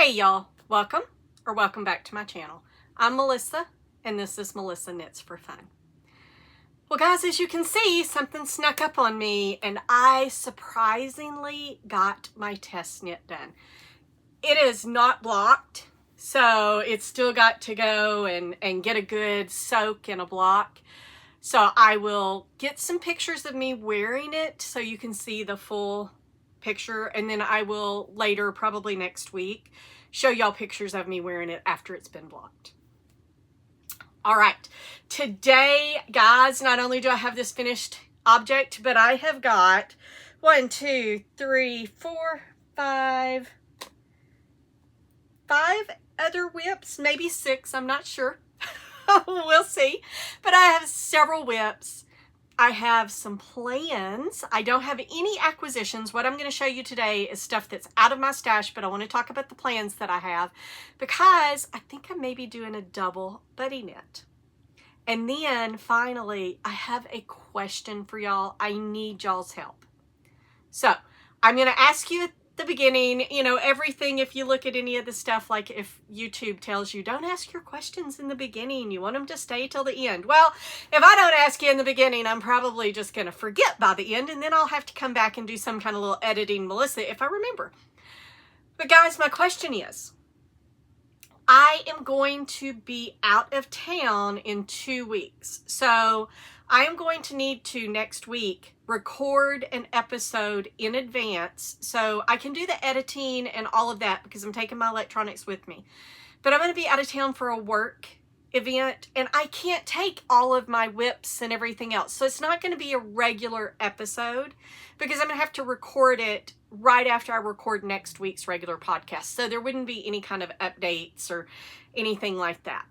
Hey y'all, welcome back to my channel. I'm Melissa, and this is Melissa Knits for Fun. Well guys, as you can see, something snuck up on me and I surprisingly got my test knit done. It is not blocked, so it's still got to go and get a good soak in a block. So I will get some pictures of me wearing it so you can see the full picture, and then I will later, probably next week, show y'all pictures of me wearing it after it's been blocked. All right, today, guys, not only do I have this finished object, but I have got 5 other whips, maybe 6, I'm not sure. We'll see. But I have several whips. I have some plans. I don't have any acquisitions. What I'm going to show you today is stuff that's out of my stash, but I want to talk about the plans that I have because I think I may be doing a double buddy knit. And then finally, I have a question for y'all. I need y'all's help. So I'm going to ask you at the beginning, you know, everything, if you look at any of the stuff, like if YouTube tells you don't ask your questions in the beginning, you want them to stay till the end. Well, if I don't ask you in the beginning, I'm probably just going to forget by the end, and then I'll have to come back and do some kind of little editing, Melissa, if I remember. But guys, my question is, I am going to be out of town in 2 weeks. So I am going to need to next week record an episode in advance so I can do the editing and all of that because I'm taking my electronics with me. But I'm going to be out of town for a work event and I can't take all of my whips and everything else. So it's not going to be a regular episode because I'm going to have to record it right after I record next week's regular podcast. So there wouldn't be any kind of updates or anything like that.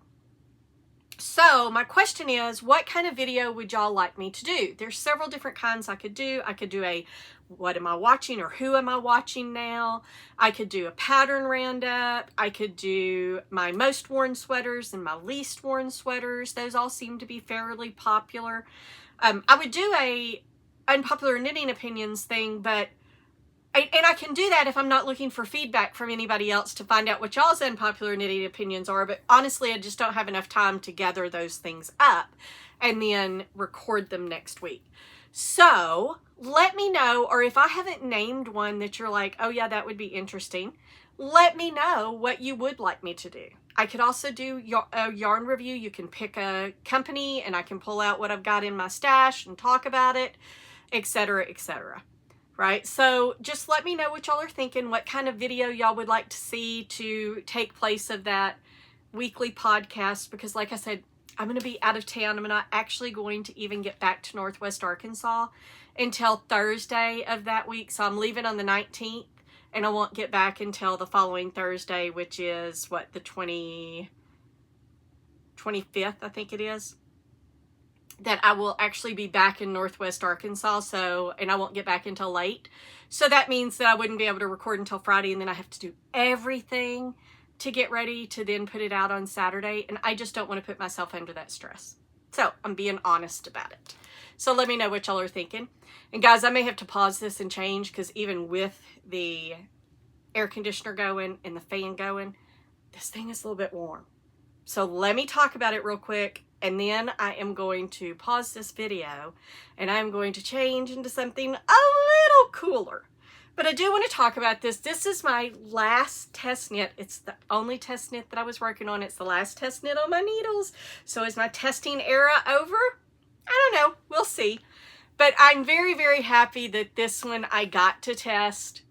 So my question is, what kind of video would y'all like me to do? There's several different kinds I could do. I could do a what am I watching or who am I watching now? I could do a pattern roundup. I could do my most worn sweaters and my least worn sweaters. Those all seem to be fairly popular. I would do a unpopular knitting opinions thing, but and I can do that if I'm not looking for feedback from anybody else to find out what y'all's unpopular knitting opinions are. But honestly, I just don't have enough time to gather those things up and then record them next week. So let me know, or if I haven't named one that you're like, oh yeah, that would be interesting, let me know what you would like me to do. I could also do a yarn review. You can pick a company and I can pull out what I've got in my stash and talk about it, etc., etc. Right? So just let me know what y'all are thinking, what kind of video y'all would like to see to take place of that weekly podcast, because like I said, I'm going to be out of town. I'm not actually going to even get back to Northwest Arkansas until Thursday of that week. So I'm leaving on the 19th and I won't get back until the following Thursday, which is what, the 25th, I think it is, that I will actually be back in Northwest Arkansas. So, and I won't get back until late. So that means that I wouldn't be able to record until Friday, and then I have to do everything to get ready to then put it out on Saturday. And I just don't want to put myself under that stress. So I'm being honest about it. So let me know what y'all are thinking. And guys, I may have to pause this and change because even with the air conditioner going and the fan going, this thing is a little bit warm. So let me talk about it real quick. And then I am going to pause this video and I'm going to change into something a little cooler. But I do want to talk about this. This is my last test knit. It's the only test knit that I was working on. It's the last test knit on my needles. So is my testing era over? I don't know. We'll see. But I'm very, very happy that this one I got to test.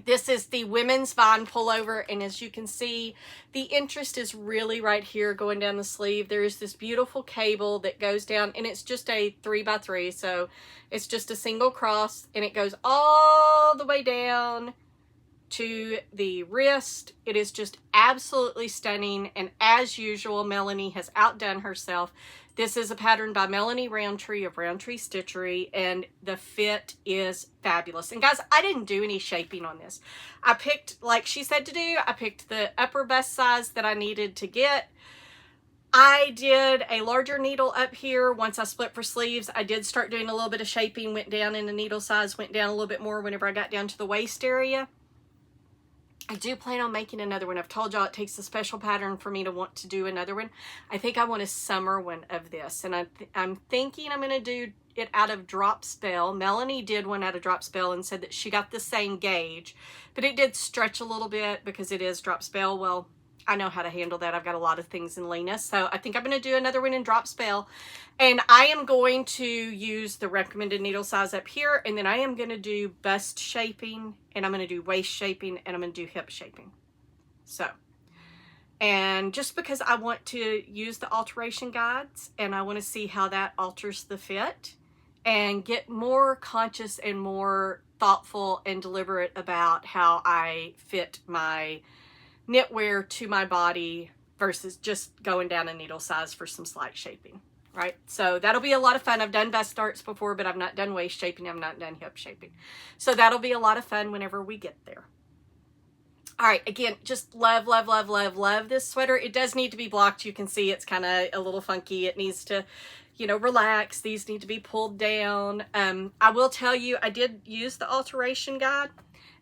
This is the women's Vine pullover, and as you can see, the interest is really right here going down the sleeve. There is this beautiful cable that goes down, and it's just a 3x3, so it's just a single cross, and it goes all the way down to the wrist. It is just absolutely stunning, and as usual, Melanie has outdone herself. This is a pattern by Melanie Roundtree of Roundtree Stitchery, and the fit is fabulous. And guys, I didn't do any shaping on this. I picked, like she said to do, I picked the upper bust size that I needed to get. I did a larger needle up here. Once I split for sleeves, I did start doing a little bit of shaping, went down in the needle size, went down a little bit more whenever I got down to the waist area. I do plan on making another one. I've told y'all it takes a special pattern for me to want to do another one. I think I want a summer one of this. And I'm thinking I'm going to do it out of Drop Spell. Melanie did one out of Drop Spell and said that she got the same gauge. But it did stretch a little bit because it is Drop Spell. Well, I know how to handle that. I've got a lot of things in Lena. So I think I'm going to do another one in Drop Spell. And I am going to use the recommended needle size up here. And then I am going to do bust shaping. And I'm going to do waist shaping. And I'm going to do hip shaping. So, and just because I want to use the alteration guides. And I want to see how that alters the fit. And get more conscious and more thoughtful and deliberate about how I fit my knitwear to my body versus just going down a needle size for some slight shaping, right? So that'll be a lot of fun. I've done bust darts before, but I've not done waist shaping. I've not done hip shaping. So that'll be a lot of fun whenever we get there. All right, again, just love, love, love, love, love this sweater. It does need to be blocked. You can see it's kind of a little funky. It needs to, you know, relax. These need to be pulled down. I will tell you, I did use the alteration guide,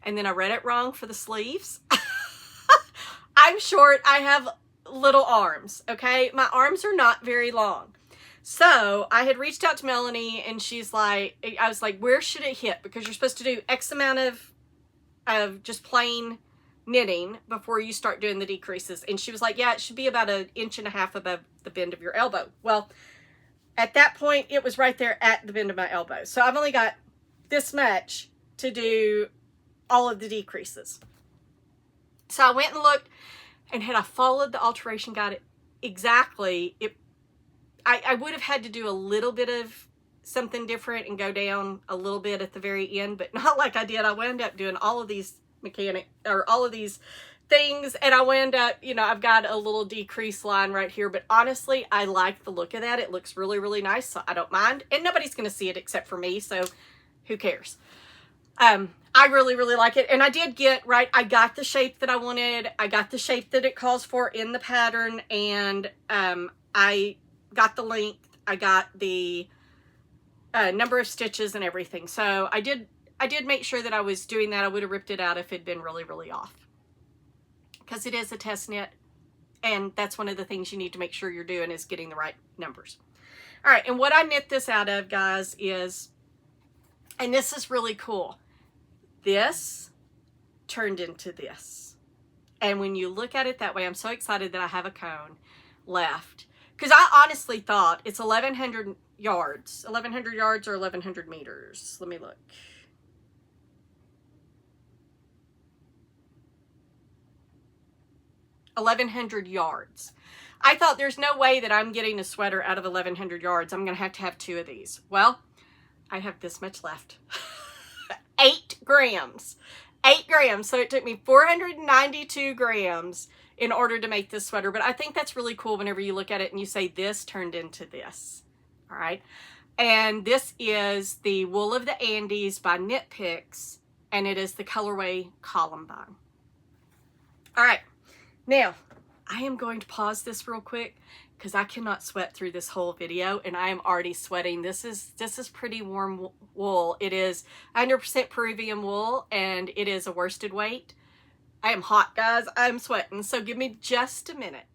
and then I read it wrong for the sleeves. I'm short. I have little arms, okay? My arms are not very long. So I had reached out to Melanie, and she's like, I was like, where should it hit? Because you're supposed to do X amount of just plain knitting before you start doing the decreases. And she was like, yeah, it should be about 1.5 inches above the bend of your elbow. Well, at that point, it was right there at the bend of my elbow. So I've only got this much to do all of the decreases. So I went and looked, and had I followed the alteration guide exactly, I would have had to do a little bit of something different and go down a little bit at the very end, but not like I did. I wound up doing all of these all of these things, and I wound up, you know, I've got a little decrease line right here, but honestly, I like the look of that. It looks really, really nice, so I don't mind, and nobody's going to see it except for me, so who cares? I really, really like it. And I did get, right, I got the shape that I wanted. I got the shape that it calls for in the pattern. And I got the length. I got the number of stitches and everything. So I did make sure that I was doing that. I would have ripped it out if it'd been really, really off. Because it is a test knit. And that's one of the things you need to make sure you're doing is getting the right numbers. All right, and what I knit this out of, guys, is, and this is really cool, this turned into this. And when you look at it that way, I'm so excited that I have a cone left. Because I honestly thought it's 1,100 yards. 1,100 yards or 1,100 meters. Let me look. $1,100 yards. I thought there's no way that I'm getting a sweater out of 1,100 yards. I'm going to have 2 of these. Well, I have this much left. 8 grams. 8 grams. So it took me 492 grams in order to make this sweater. But I think that's really cool whenever you look at it and you say this turned into this. All right. And this is the Wool of the Andes by Knit Picks. And it is the colorway Columbine. All right. Now, I am going to pause this real quick because I cannot sweat through this whole video, and I am already sweating. This is pretty warm wool. It is 100% Peruvian wool, and it is a worsted weight. I am hot, guys. I'm sweating, so give me just a minute.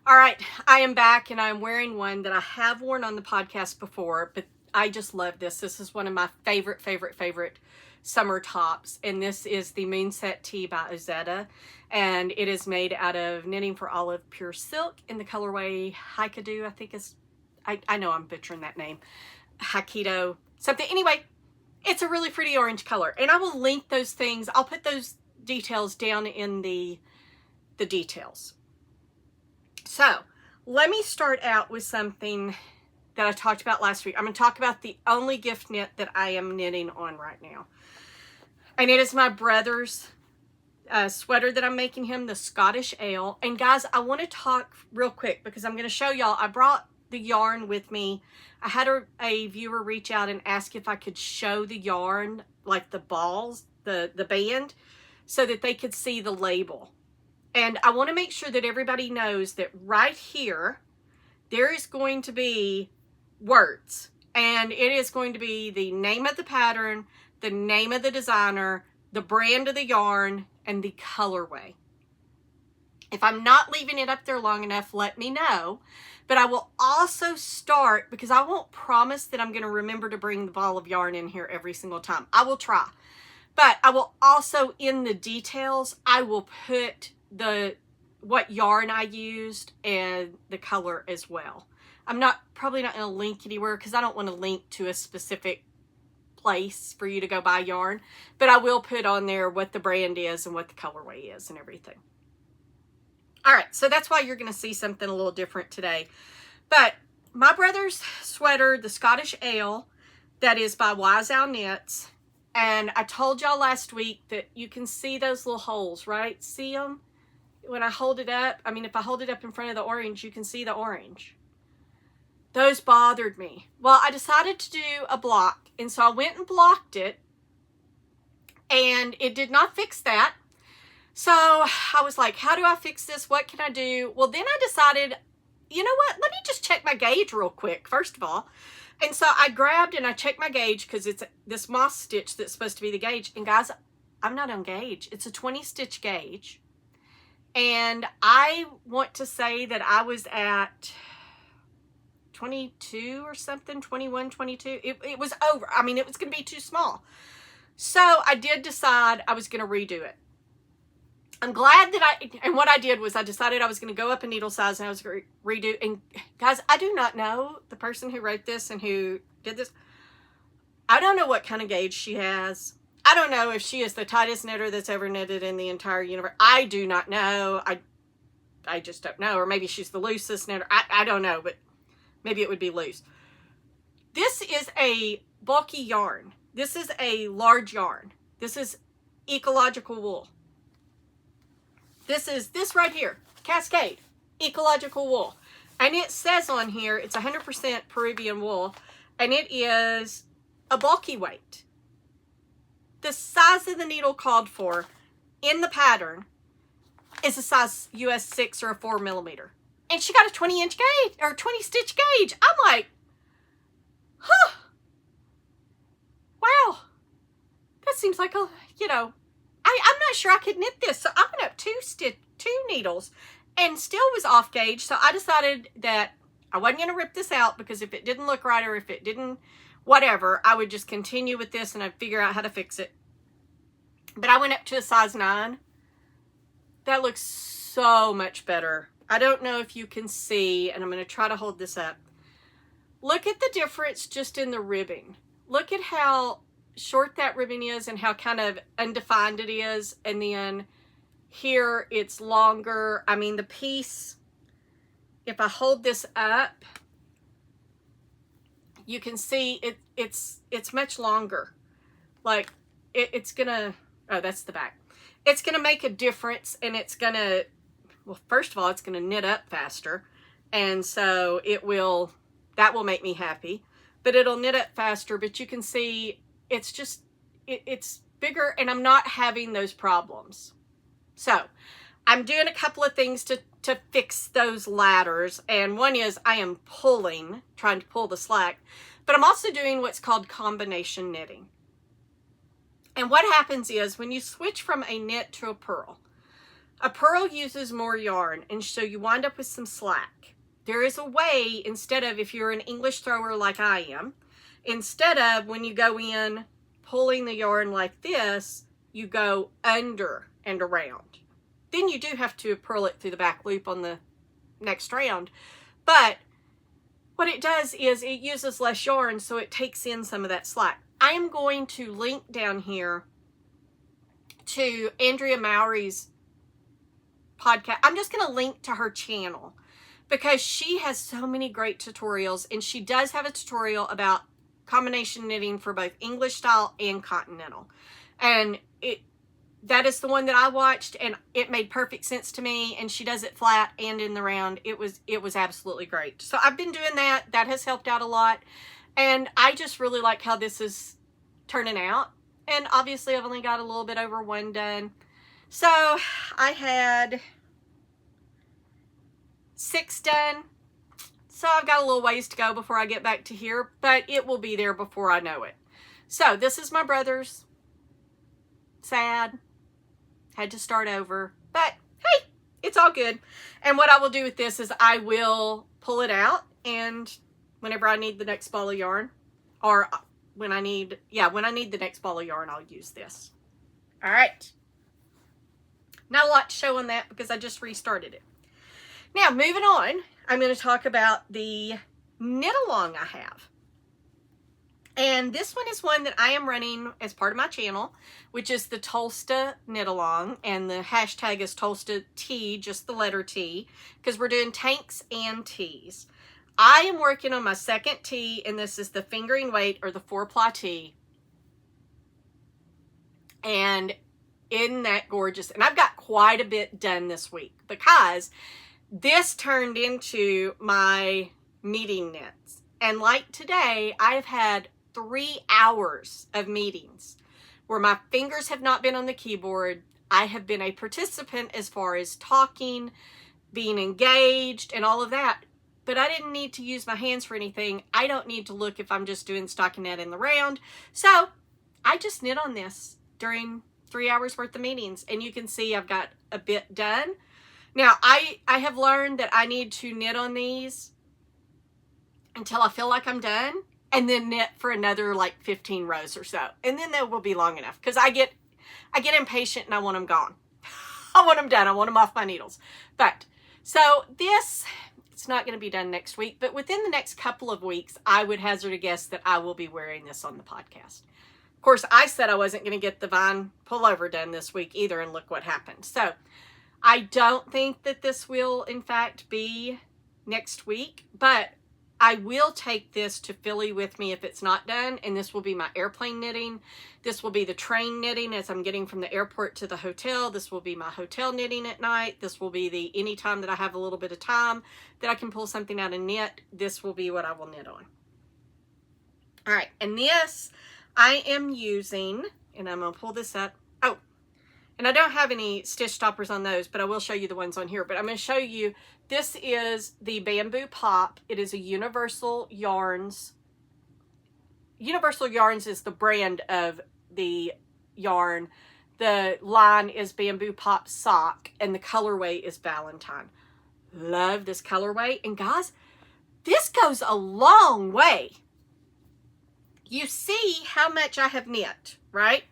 All right, I am back, and I'm wearing one that I have worn on the podcast before, but I just love this. This is one of my favorite summer tops, and this is the Moonset Tee by Ozetta, and it is made out of Knitting for Olive pure silk in the colorway Hokkaido. I think is, I know I'm butchering that name, Hokkaido something. Anyway, it's a really pretty orange color, and I will link those things. I'll put those details down in the details. So let me start out with something that I talked about last week. I'm going to talk about the only gift knit that I am knitting on right now. And it is my brother's sweater that I'm making him, the Scottish Ale. And guys, I want to talk real quick because I'm going to show y'all. I brought the yarn with me. I had a viewer reach out and ask if I could show the yarn, like the balls, the band, so that they could see the label. And I want to make sure that everybody knows that right here, there is going to be words. And it is going to be the name of the pattern, the name of the designer, the brand of the yarn, and the colorway. If I'm not leaving it up there long enough, let me know. But I will also start, because I won't promise that I'm going to remember to bring the ball of yarn in here every single time. I will try. But I will also, in the details, I will put what yarn I used and the color as well. I'm probably not going to link anywhere because I don't want to link to a specific place for you to go buy yarn. But I will put on there what the brand is and what the colorway is and everything. All right, so that's why you're going to see something a little different today. But my brother's sweater, the Scottish Ale, that is by Wise Owl Knits. And I told y'all last week that you can see those little holes, right? See them? When I hold it up, I mean, if I hold it up in front of the orange, you can see the orange. Those bothered me. Well, I decided to do a block. And so I went and blocked it. And it did not fix that. So I was like, how do I fix this? What can I do? Well, then I decided, you know what? Let me just check my gauge real quick, first of all. And so I grabbed and I checked my gauge because it's this moss stitch that's supposed to be the gauge. And guys, I'm not on gauge. It's a 20 stitch gauge. And I want to say that I was at 22 or something, 21, 22. It was over. I mean, it was going to be too small. So I did decide I was going to redo it. I'm glad that and what I did was I decided I was going to go up a needle size and I was going to redo. And guys, I do not know the person who wrote this and who did this. I don't know what kind of gauge she has. I don't know if she is the tightest knitter that's ever knitted in the entire universe. I do not know. I just don't know. Or maybe she's the loosest knitter. I don't know, but maybe it would be loose. This is a bulky yarn. This is a large yarn. This is ecological wool. This right here, Cascade, ecological wool. And it says on here, it's 100% Peruvian wool. And it is a bulky weight. The size of the needle called for in the pattern is a size US 6 or a 4 millimeter. And she got a 20 inch gauge or 20 stitch gauge. I'm like, huh. Wow. That seems like a, you know, I'm not sure I could knit this. So I went up two needles and still was off gauge. So I decided that I wasn't going to rip this out because if it didn't look right or if it didn't, whatever, I would just continue with this and I'd figure out how to fix it. But I went up to a size 9. That looks so much better. I don't know if you can see, and I'm going to try to hold this up. Look at the difference just in the ribbing. Look at how short that ribbon is and how kind of undefined it is. And then here it's longer. I mean, the piece, if I hold this up, you can see it's much longer. Like it's gonna, oh, that's the back. It's gonna make a difference, and it's gonna, well, first of all, it's gonna knit up faster. And so that will make me happy, but it'll knit up faster. But you can see it's just, it's bigger, and I'm not having those problems. So I'm doing a couple of things to fix those ladders. And one is I am trying to pull the slack, but I'm also doing what's called combination knitting. And what happens is when you switch from a knit to a purl uses more yarn, and so you wind up with some slack. There is a way, instead of, if you're an English thrower like I am, instead of when you go in pulling the yarn like this, you go under and around. Then you do have to purl it through the back loop on the next round. But what it does is it uses less yarn, so it takes in some of that slack. I am going to link down here to Andrea Mowry's podcast. I'm just going to link to her channel because she has so many great tutorials, and she does have a tutorial about combination knitting for both English style and continental. And that is the one that I watched, and it made perfect sense to me, and she does it flat and in the round. It was absolutely great. So I've been doing that. That has helped out a lot. And I just really like how this is turning out. And obviously I've only got a little bit over 1 done. So I had 6 done. So I've got a little ways to go before I get back to here, but it will be there before I know it. So this is my brother's sad. Had to start over. But hey, it's all good. And what I will do with this is I will pull it out, and whenever I need the next ball of yarn, or when I need the next ball of yarn, I'll use this. All right. Not a lot to show on that because I just restarted it. Now, moving on, I'm going to talk about the knit along I have. And this one is one that I am running as part of my channel, which is the Tolsta knit along, and the hashtag is Tolsta Tee, just the letter T, because we're doing tanks and tees. I am working on my second tee, and this is the fingering weight or the 4-ply tee. And isn't that gorgeous? And I've got quite a bit done this week because this turned into my meeting knits. And like today, I've had 3 hours of meetings where my fingers have not been on the keyboard. I have been a participant as far as talking, being engaged, and all of that. But I didn't need to use my hands for anything. I don't need to look if I'm just doing stockinette in the round. So I just knit on this during 3 hours worth of meetings. And you can see I've got a bit done. Now, I have learned that I need to knit on these until I feel like I'm done, and then knit for another like 15 rows or so. And then that will be long enough because I get impatient and I want them gone. I want them done. I want them off my needles. But so this, it's not going to be done next week, but within the next couple of weeks, I would hazard a guess that I will be wearing this on the podcast. Of course, I said I wasn't going to get the vine pullover done this week either, and look what happened. So I don't think that this will, in fact, be next week, but I will take this to Philly with me if it's not done, and this will be my airplane knitting. This will be the train knitting as I'm getting from the airport to the hotel. This will be my hotel knitting at night. This will be the anytime that I have a little bit of time that I can pull something out and knit. This will be what I will knit on. All right, and this I am using, and I'm going to pull this up. Oh, and I don't have any stitch stoppers on those, but I will show you the ones on here. But I'm going to show you, this is the Bamboo Pop. It is a Universal Yarns. Universal Yarns is the brand of the yarn. The line is Bamboo Pop Sock, and the colorway is Valentine. Love this colorway. And guys, this goes a long way. You see how much I have knit, right?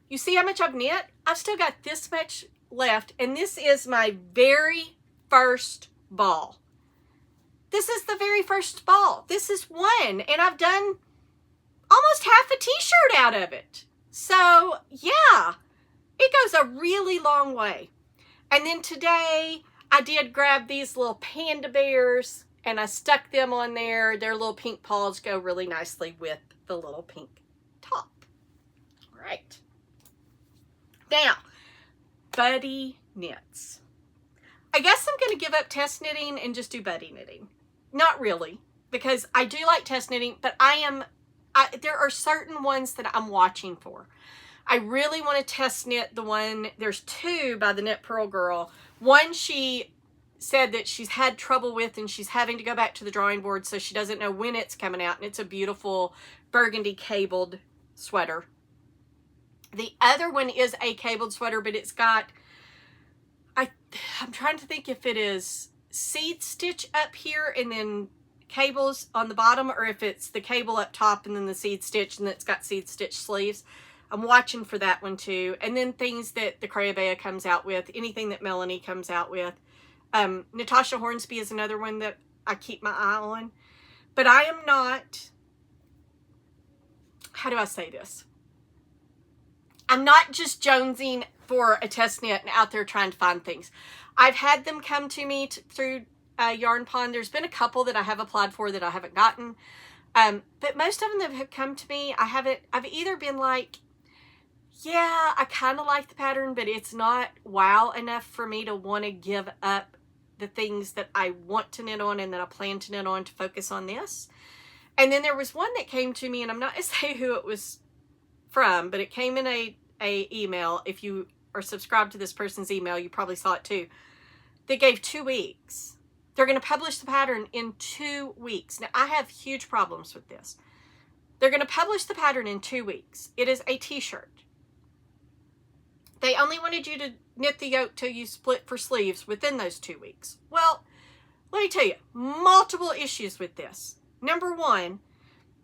You see how much I've knit? I've still got this much left, and this is my very first ball. This is the very first ball. This is one, and I've done almost half a t-shirt out of it. So yeah, it goes a really long way. And then today I did grab these little panda bears, and I stuck them on there. Their little pink paws go really nicely with the little pink top. All right. Now, buddy knits. I guess I'm going to give up test knitting and just do buddy knitting. Not really, because I do like test knitting, but there are certain ones that I'm watching for. I really want to test knit the one, there's 2 by the Knit Pearl Girl. One she said that she's had trouble with, and she's having to go back to the drawing board, so she doesn't know when it's coming out, and it's a beautiful burgundy cabled sweater. The other one is a cabled sweater, but it's got, I'm trying to think if it is seed stitch up here and then cables on the bottom, or if it's the cable up top and then the seed stitch, and it's got seed stitch sleeves. I'm watching for that one too. And then things that the Crayabea comes out with, anything that Melanie comes out with. Natasha Hornsby is another one that I keep my eye on. But I am not, how do I say this? I'm not just jonesing for a test knit and out there trying to find things. I've had them come to me through Yarn Pond. There's been a couple that I have applied for that I haven't gotten. But most of them that have come to me, I've either been like, yeah, I kind of like the pattern, but it's not wow enough for me to want to give up the things that I want to knit on and that I plan to knit on to focus on this. And then there was one that came to me, and I'm not going to say who it was from, but it came in a email. If you are subscribed to this person's email, you probably saw it too. They gave 2 weeks. They're going to publish the pattern in 2 weeks. Now, I have huge problems with this. They're going to publish the pattern in 2 weeks. It is a t-shirt. They only wanted you to knit the yoke till you split for sleeves within those 2 weeks. Well, let me tell you, multiple issues with this. Number one,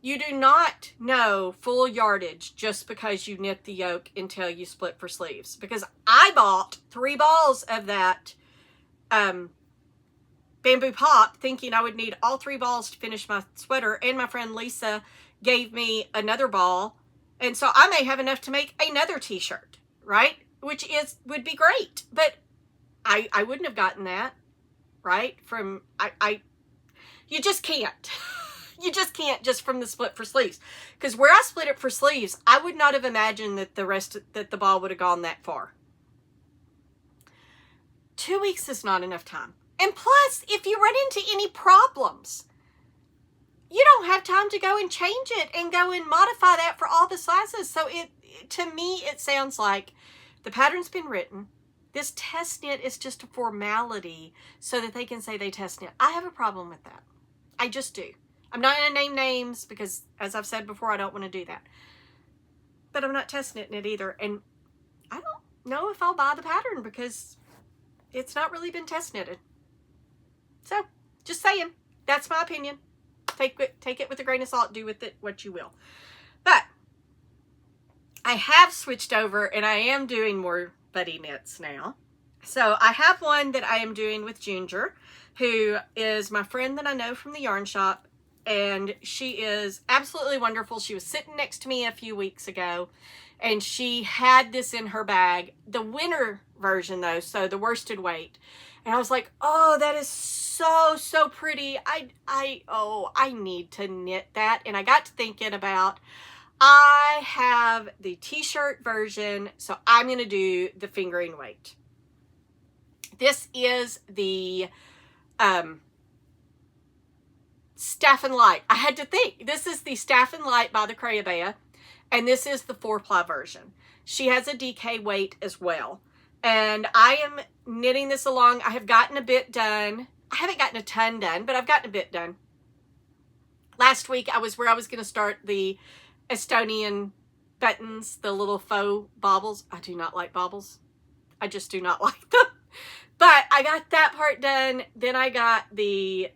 you do not know full yardage just because you knit the yoke until you split for sleeves. Because I bought 3 balls of that bamboo pop thinking I would need all 3 balls to finish my sweater, and my friend Lisa gave me another ball, and so I may have enough to make another t-shirt, right? Which would be great, but I wouldn't have gotten that, right? From you just can't. You just can't just from the split for sleeves. Because where I split it for sleeves, I would not have imagined that the ball would have gone that far. 2 weeks is not enough time. And plus, if you run into any problems, you don't have time to go and change it and go and modify that for all the sizes. So to me, it sounds like the pattern's been written. This test knit is just a formality so that they can say they test knit. I have a problem with that. I just do. I'm not going to name names because, as I've said before, I don't want to do that. But I'm not test knitting it either. And I don't know if I'll buy the pattern because it's not really been test knitted. So, just saying. That's my opinion. Take it with a grain of salt. Do with it what you will. But I have switched over and I am doing more buddy knits now. So I have one that I am doing with Ginger, who is my friend that I know from the yarn shop. And she is absolutely wonderful. She was sitting next to me a few weeks ago and she had this in her bag. The winter version though, so the worsted weight. And I was like, oh, that is so pretty. I need to knit that. And I got to thinking about, I have the t-shirt version, so I'm going to do the fingering weight. This is the Staffin Lite. I had to think. This is the Staffin Lite by the Crayabea, and this is the 4-ply version. She has a DK weight as well. And I am knitting this along. I have gotten a bit done. I haven't gotten a ton done, but I've gotten a bit done. Last week, I was where I was going to start the Estonian buttons, the little faux baubles. I do not like baubles. I just do not like them. But I got that part done. Then I got the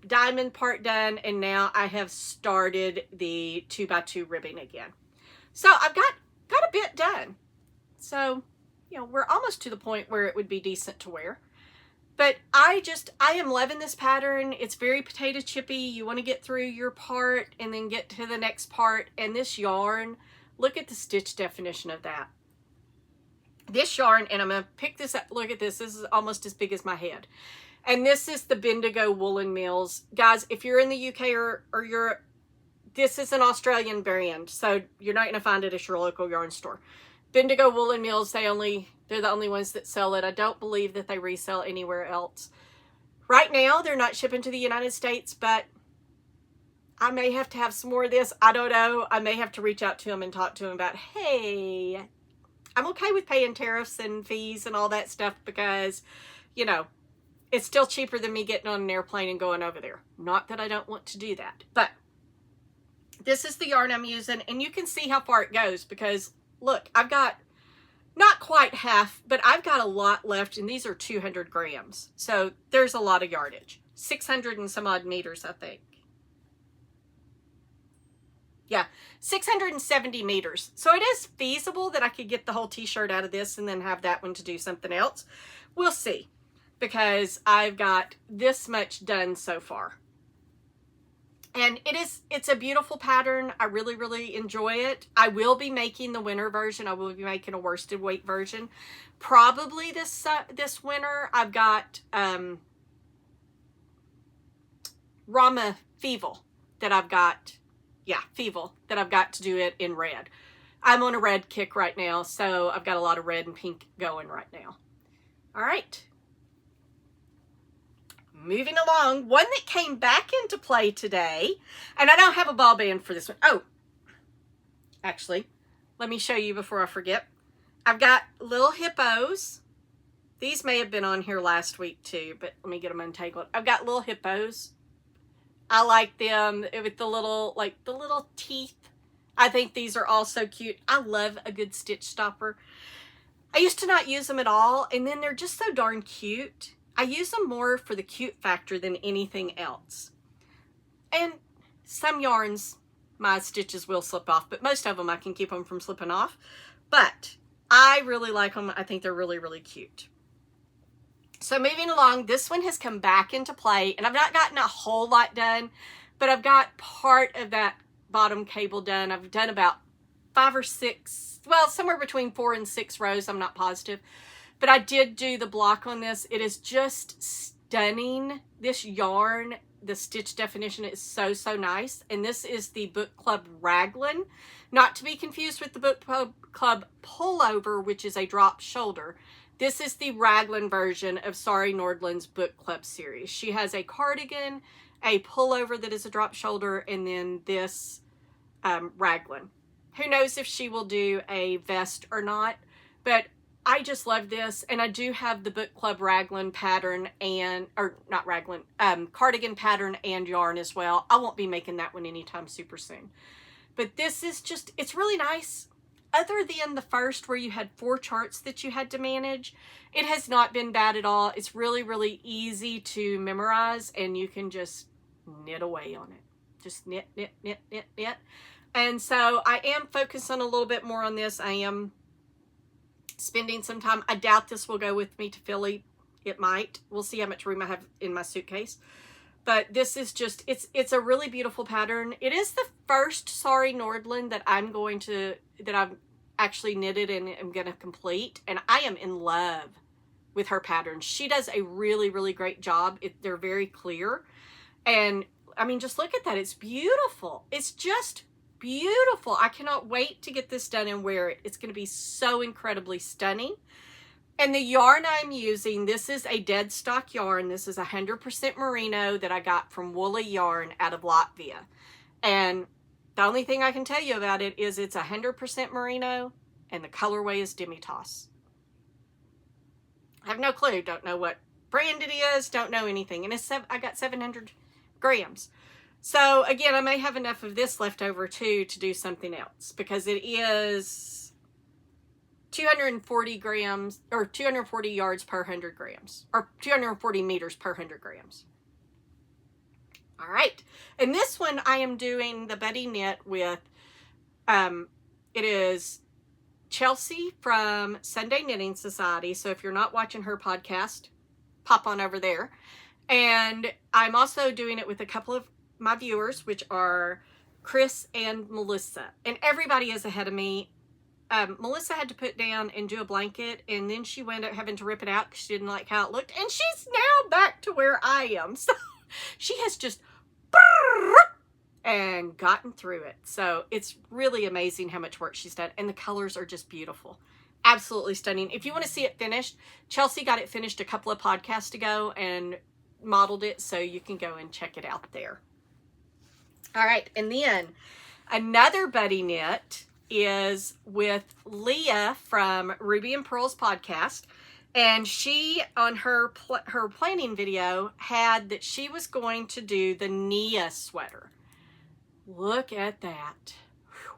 diamond part done. And now I have started the 2x2 ribbing again. So I've got a bit done. So, you know, we're almost to the point where it would be decent to wear. But I am loving this pattern. It's very potato chippy. You want to get through your part and then get to the next part. And this yarn, look at the stitch definition of that. This yarn, and I'm going to pick this up. Look at this. This is almost as big as my head. And this is the Bendigo Woolen Mills. Guys, if you're in the UK or Europe, this is an Australian brand. So you're not going to find it at your local yarn store. Bendigo Woolen Mills, they're the only ones that sell it. I don't believe that they resell anywhere else. Right now, they're not shipping to the United States, but I may have to have some more of this. I don't know. I may have to reach out to them and talk to them about, hey, I'm okay with paying tariffs and fees and all that stuff because, you know, it's still cheaper than me getting on an airplane and going over there. Not that I don't want to do that, but this is the yarn I'm using, and you can see how far it goes because look, I've got not quite half, but I've got a lot left, and these are 200 grams. So there's a lot of yardage. 600 and some odd meters, I think. Yeah, 670 meters. So it is feasible that I could get the whole t-shirt out of this and then have that one to do something else. We'll see, because I've got this much done so far. And it's a beautiful pattern. I really enjoy it. I will be making the winter version. I will be making a worsted weight version. Probably this winter. I've got Rama Feeble that I've got. Yeah, Feeble that I've got to do it in red. I'm on a red kick right now, so I've got a lot of red and pink going right now. All right. Moving along, one that came back into play today, and I don't have a ball band for this one. Oh, actually, let me show you before I forget. I've got little hippos. These may have been on here last week too, but let me get them untangled. I've got little hippos. I like them with the little, like the little teeth. I think these are all so cute. I love a good stitch stopper. I used to not use them at all, and then they're just so darn cute. I use them more for the cute factor than anything else. And some yarns, my stitches will slip off, but most of them I can keep them from slipping off. But I really like them. I think they're really, really cute. So moving along, this one has come back into play, and I've not gotten a whole lot done, but I've got part of that bottom cable done. I've done about 5 or 6, well, somewhere between 4 and 6 rows. I'm not positive, but I did do the block on this. It is just stunning. This yarn, the stitch definition is so, so nice. And this is the Book Club Raglan, not to be confused with the Book Club Pullover, which is a drop shoulder. This is the Raglan version of Sari Nordland's Book Club series. She has a cardigan, a pullover that is a drop shoulder, and then this Raglan. Who knows if she will do a vest or not, but I just love this. And I do have the Book Club Raglan pattern and, or not Raglan, cardigan pattern and yarn as well. I won't be making that one anytime super soon. But this is just, it's really nice. Other than the first where you had 4 charts that you had to manage, it has not been bad at all. It's really, really easy to memorize, and you can just knit away on it. Just knit, knit, knit, knit, knit. And so I am focused on a little bit more on this. I am spending some time. I doubt this will go with me to Philly. It might. We'll see how much room I have in my suitcase. But this is just, it's a really beautiful pattern. It is the first Sari Nordland that I've actually knitted and am going to complete. And I am in love with her patterns. She does a really, really great job. They're very clear. And I mean, just look at that. It's beautiful. It's just beautiful. I cannot wait to get this done and wear it. It's going to be so incredibly stunning. And the yarn I'm using, this is a dead stock yarn. This is 100% merino that I got from Woolly Yarn out of Latvia. And the only thing I can tell you about it is it's 100% merino and the colorway is Demi-Tasse. I have no clue. Don't know what brand it is. Don't know anything. And I got 700 grams. So again, I may have enough of this left over too to do something else, because it is 240 grams or 240 yards per 100 grams or 240 meters per 100 grams. All right. And this one I am doing the buddy knit with, it is Chelsea from Sunday Knitting Society. So if you're not watching her podcast, pop on over there. And I'm also doing it with a couple of my viewers, which are Chris and Melissa. And everybody is ahead of me. Melissa had to put down and do a blanket, and then she wound up having to rip it out because she didn't like how it looked. And she's now back to where I am. So she has just and gotten through it. So it's really amazing how much work she's done. And the colors are just beautiful. Absolutely stunning. If you want to see it finished, Chelsea got it finished a couple of podcasts ago and modeled it. So you can go and check it out there. All right. And then another buddy knit is with Leah from Ruby and Pearls podcast. And she, on her planning video, had that she was going to do the Nia sweater. Look at that. Whew.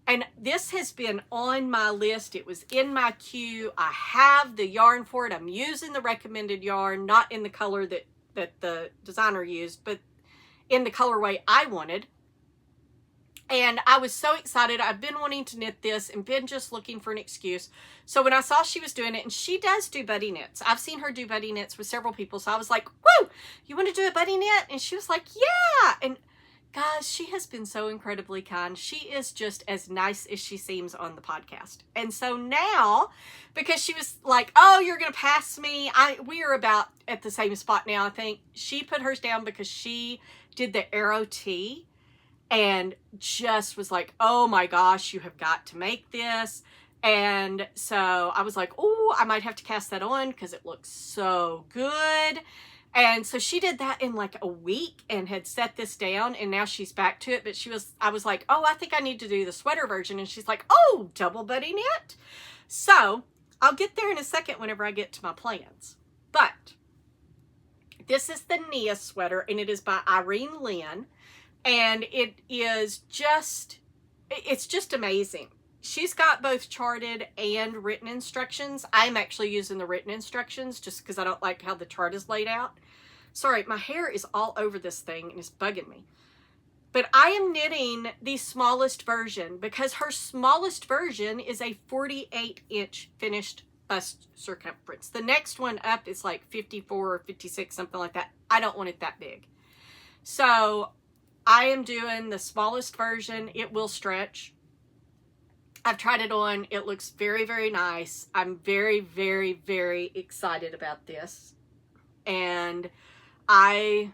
And this has been on my list. It was in my queue. I have the yarn for it. I'm using the recommended yarn, not in the color that the designer used, but in the colorway I wanted. And I was so excited. I've been wanting to knit this and been just looking for an excuse. So when I saw she was doing it, and she does do buddy knits. I've seen her do buddy knits with several people. So I was like, woo, you want to do a buddy knit? And she was like, yeah. And guys, she has been so incredibly kind. She is just as nice as she seems on the podcast. And so now, because she was like, oh, you're going to pass me. We are about at the same spot now, I think. She put hers down because she did the Arrow Tee. And just was like, oh my gosh, you have got to make this. And so I was like, oh, I might have to cast that on because it looks so good. And so she did that in like a week and had set this down, and now she's back to it. But I was like, oh, I think I need to do the sweater version. And she's like, oh, double buddy knit. So I'll get there in a second whenever I get to my plans. But this is the Nia sweater, and it is by Irene Lynn. And it's just amazing. she's got both charted and written instructions. I'm actually using the written instructions just because I don't like how the chart is laid out. Sorry, my hair is all over this thing and it's bugging me. But I am knitting the smallest version because her smallest version is a 48-inch finished bust circumference. The next one up is like 54 or 56, something like that. I don't want it that big. So I am doing the smallest version. It will stretch. I've tried it on. It looks very, very nice. I'm very, very, very excited about this. And I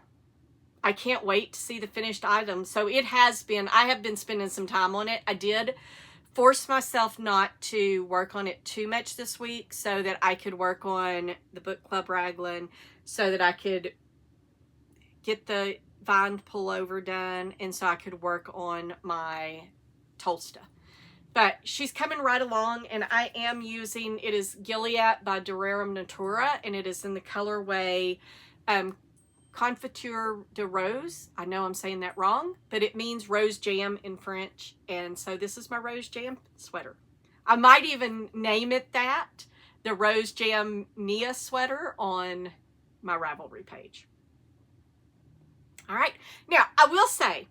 can't wait to see the finished item. So it has been, I have been spending some time on it. I did force myself not to work on it too much this week so that I could work on the book club raglan, so that I could get the vine pullover done, and so I could work on my Tolsta. But she's coming right along, and I am using, it is Gilead by Durarum Natura, and it is in the colorway Confiture de Rose. I know I'm saying that wrong, but it means rose jam in French. And so this is my rose jam sweater. I might even name it that, the Rose Jam Nia sweater, on my Ravelry page. All right. Now, I will say,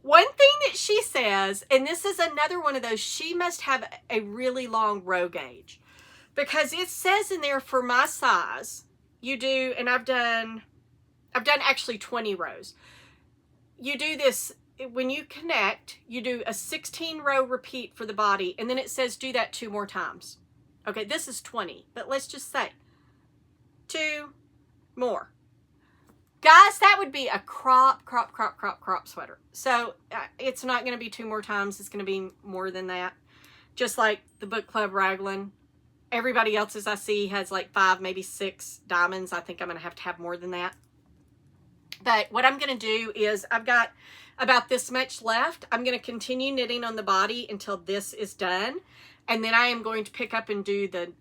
one thing that she says, and this is another one of those, she must have a really long row gauge, because it says in there for my size, you do, and I've done actually 20 rows. You do this, when you connect, you do a 16 row repeat for the body, and then it says do that 2 more times. Okay, this is 20, but let's just say 2 more. Guys, that would be a crop sweater. So it's not going to be 2 more times. It's going to be more than that. Just like the book club raglan. Everybody else's I see has like 5, maybe 6 diamonds. I think I'm going to have more than that. But what I'm going to do is, I've got about this much left. I'm going to continue knitting on the body until this is done. And then I am going to pick up and do the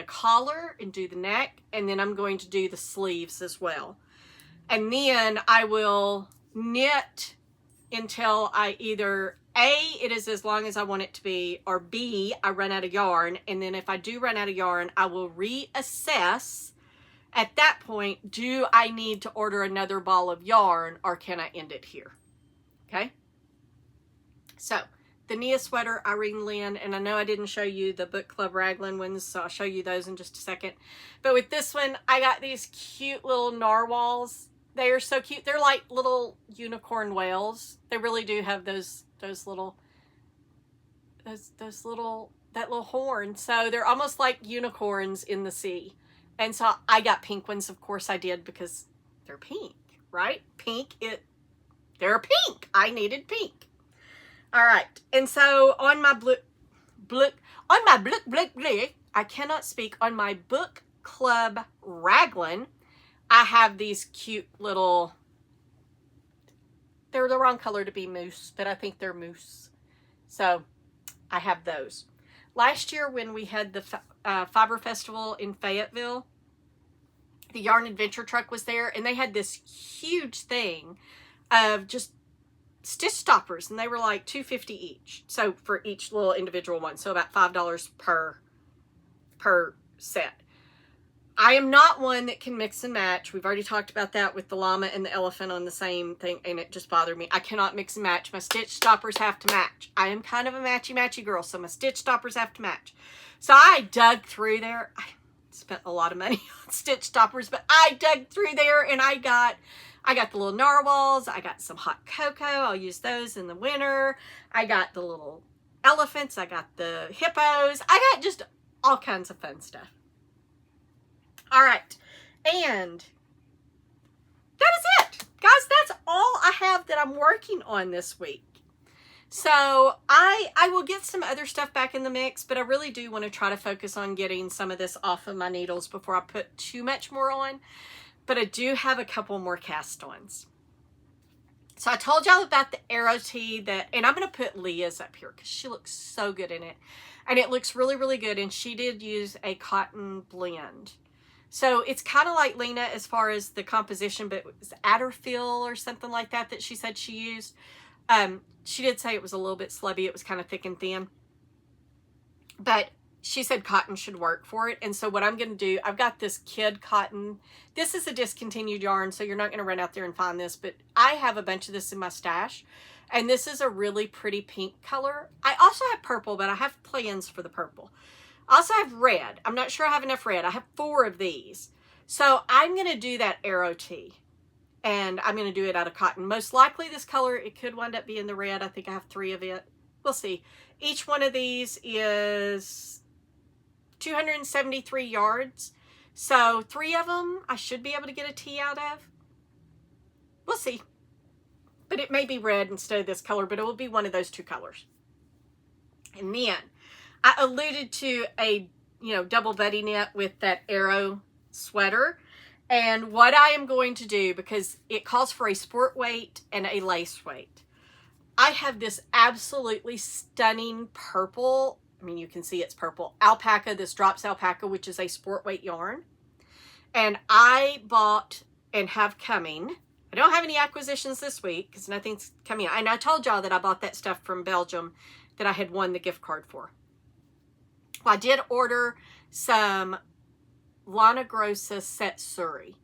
collar and do the neck. And then I'm going to do the sleeves as well. And then I will knit until I either A, it is as long as I want it to be, or B, I run out of yarn. And then if I do run out of yarn, I will reassess at that point. Do I need to order another ball of yarn, or can I end it here? Okay. So the Nia sweater, Irene Lynn, and I know I didn't show you the book club raglan ones, so I'll show you those in just a second. But with this one, I got these cute little narwhals. They are so cute. They're like little unicorn whales. They really do have that little horn. So they're almost like unicorns in the sea. And so I got pink ones. Of course I did, because they're pink, right? They're pink. I needed pink. All right. And so on my I cannot speak, on my book club raglan, I have these cute little, they're the wrong color to be moose, but I think they're moose. So I have those. Last year when we had the Fiber Festival in Fayetteville, the Yarn Adventure truck was there, and they had this huge thing of just stitch stoppers, and they were like $2.50 each. So for each little individual one, so about $5 per set. I am not one that can mix and match. We've already talked about that with the llama and the elephant on the same thing, and it just bothered me. I cannot mix and match. My stitch stoppers have to match. I am kind of a matchy-matchy girl, so my stitch stoppers have to match. So I dug through there. I spent a lot of money on stitch stoppers, but I dug through there, and I got the little narwhals. I got some hot cocoa. I'll use those in the winter. I got the little elephants. I got the hippos. I got just all kinds of fun stuff. All right, and that is it. Guys, that's all I have that I'm working on this week. So I will get some other stuff back in the mix, but I really do want to try to focus on getting some of this off of my needles before I put too much more on. But I do have a couple more cast-ons. So I told y'all about the Arrow Tee, and I'm going to put Leah's up here because she looks so good in it. And it looks really, really good, and she did use a cotton blend. So it's kind of like Lena as far as the composition, but it was Adderfield or something like that she said she used. she did say it was a little bit slubby. It was kind of thick and thin. But she said cotton should work for it. And so what I'm going to do, I've got this kid cotton. This is a discontinued yarn, so you're not going to run out there and find this. But I have a bunch of this in my stash. And this is a really pretty pink color. I also have purple, but I have plans for the purple. I also have red. I'm not sure I have enough red. I have 4 of these. So I'm going to do that arrow tee. And I'm going to do it out of cotton. Most likely this color, it could wind up being the red. I think I have 3 of it. We'll see. Each one of these is 273 yards. So 3 of them I should be able to get a tee out of. We'll see. But it may be red instead of this color, but it will be one of those 2 colors. And then I alluded to a, double buddy knit with that arrow sweater. And what I am going to do, because it calls for a sport weight and a lace weight, I have this absolutely stunning purple, I mean, you can see it's purple, alpaca, this drops alpaca, which is a sport weight yarn. And I bought and have coming, I don't have any acquisitions this week because nothing's coming out. And I told y'all that I bought that stuff from Belgium that I had won the gift card for. Well, I did order some Lana Grossa Setsuri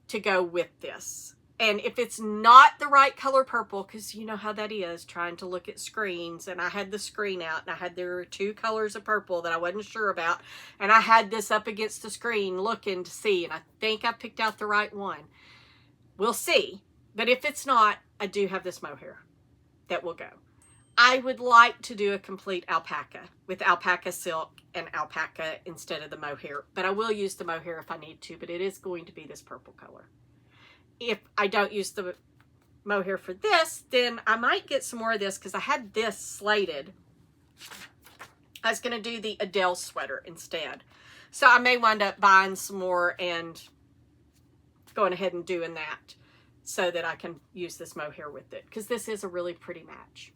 to go with this. And if it's not the right color purple, because you know how that is, trying to look at screens, and I had the screen out, and I had there were 2 colors of purple that I wasn't sure about, and I had this up against the screen looking to see, and I think I picked out the right one. We'll see. But if it's not, I do have this mohair that will go. I would like to do a complete alpaca with alpaca silk and alpaca instead of the mohair, but I will use the mohair if I need to, but it is going to be this purple color. If I don't use the mohair for this, then I might get some more of this because I had this slated. I was going to do the Adele sweater instead. So I may wind up buying some more and going ahead and doing that so that I can use this mohair with it, because this is a really pretty match.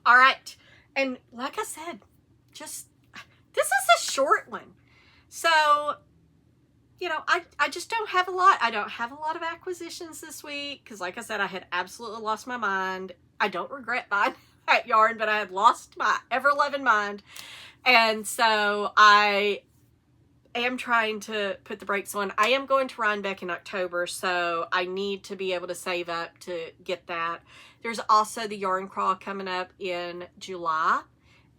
All right. And like I said, this is a short one. So, I just don't have a lot. I don't have a lot of acquisitions this week because, like I said, I had absolutely lost my mind. I don't regret buying that yarn, but I had lost my ever-loving mind. And so I am trying to put the brakes on. I am going to Rhinebeck in October, so I need to be able to save up to get that. There's also the yarn crawl coming up in July.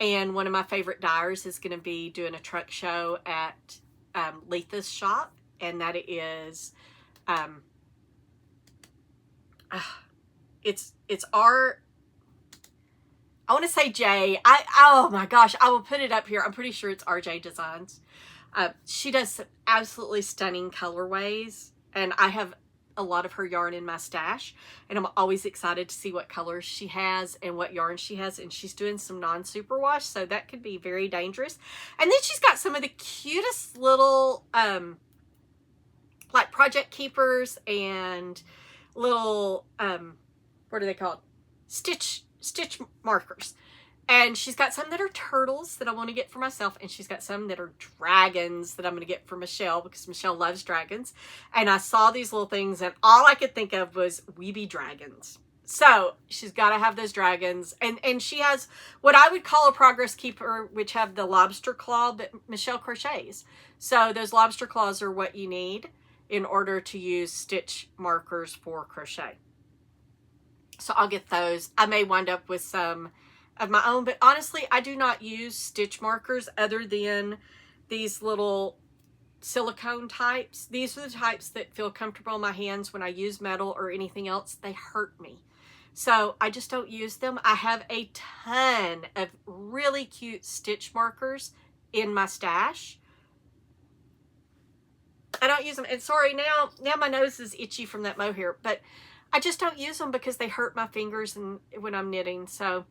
And one of my favorite dyers is going to be doing a truck show at Letha's shop, and that is it's our, I want to say J. Oh my gosh, I will put it up here. I'm pretty sure it's RJ Designs. She does some absolutely stunning colorways, and I have a lot of her yarn in my stash, and I'm always excited to see what colors she has and what yarn she has, and she's doing some non-superwash, so that could be very dangerous. And then she's got some of the cutest little like project keepers and little what are they called, stitch markers. And she's got some that are turtles that I want to get for myself. And she's got some that are dragons that I'm going to get for Michelle because Michelle loves dragons. And I saw these little things and all I could think of was weeby dragons. So she's got to have those dragons. And she has what I would call a progress keeper, which have the lobster claw that Michelle crochets. So those lobster claws are what you need in order to use stitch markers for crochet. So I'll get those. I may wind up with some of my own, but honestly, I do not use stitch markers other than these little silicone types. These are the types that feel comfortable in my hands. When I use metal or anything else, they hurt me. So I just don't use them. I have a ton of really cute stitch markers in my stash. I don't use them. And sorry, now my nose is itchy from that mohair, but I just don't use them because they hurt my fingers and when I'm knitting. So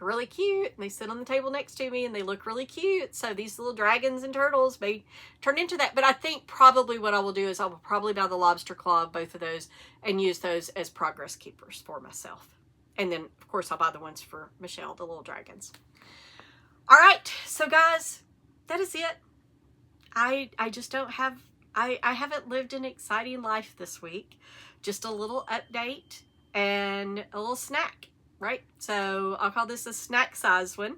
really cute, and they sit on the table next to me and they look really cute. So these little dragons and turtles may turn into that, but I think probably what I will do is I will probably buy the lobster claw of both of those and use those as progress keepers for myself. And then of course I'll buy the ones for Michelle, the little dragons. All right, so guys, that is it. I just don't have, I haven't lived an exciting life this week. Just a little update. and a little snack, right? So I'll call this a snack size one,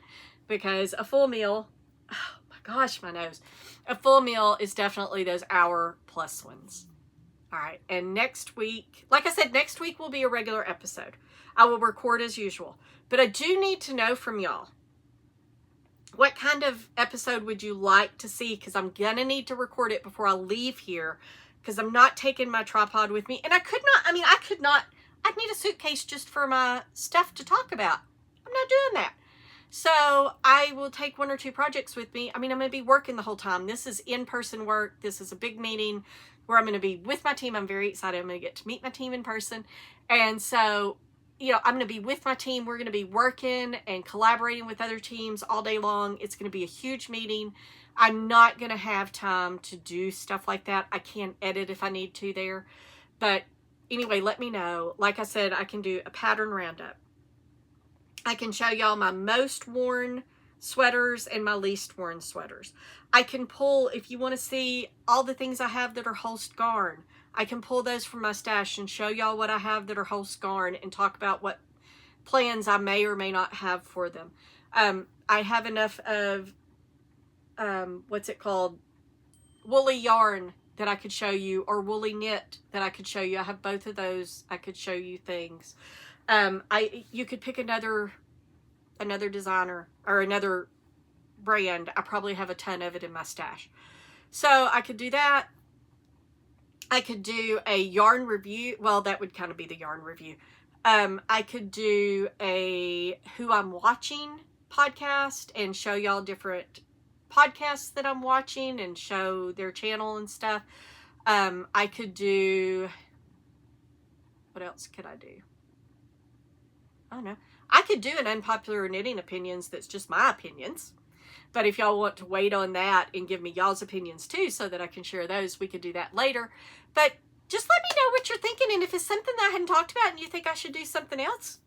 because a full meal, oh my gosh, my nose. A full meal is definitely those hour plus ones. All right, and next week, like I said, next week will be a regular episode. I will record as usual, but I do need to know from y'all, what kind of episode would you like to see? Because I'm gonna need to record it before I leave here, because I'm not taking my tripod with me, and I'd need a suitcase just for my stuff to talk about. I'm not doing that. So I will take 1 or 2 projects with me. I mean, I'm going to be working the whole time. This is in-person work. This is a big meeting where I'm going to be with my team. I'm very excited. I'm going to get to meet my team in person. And so, you know, I'm going to be with my team. We're going to be working and collaborating with other teams all day long. It's going to be a huge meeting. I'm not going to have time to do stuff like that. I can edit if I need to there. But anyway, let me know. Like I said, I can do a pattern roundup. I can show y'all my most worn sweaters and my least worn sweaters. I can pull, if you want to see all the things I have that are Holst garn, I can pull those from my stash and show y'all what I have that are Holst garn and talk about what plans I may or may not have for them. I have enough of, what's it called? Woolly yarn that I could show you, or woolly knit that I could show you. I have both of those. I could show you things. You could pick another designer or another brand. I probably have a ton of it in my stash. So I could do that. I could do a yarn review. Well, that would kind of be the yarn review. I could do a who I'm watching podcast and show y'all different podcasts that I'm watching and show their channel and stuff. I could do, what else could I do? I don't know. I could do an unpopular knitting opinions that's just my opinions. But if y'all want to wait on that and give me y'all's opinions too so that I can share those, we could do that later. But just let me know what you're thinking. And if it's something that I hadn't talked about and you think I should do something else,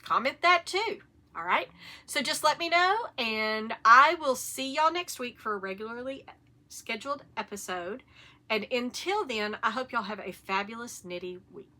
comment that too. All right? So just let me know. And I will see y'all next week for a regularly scheduled episode. And until then, I hope y'all have a fabulous knitty week.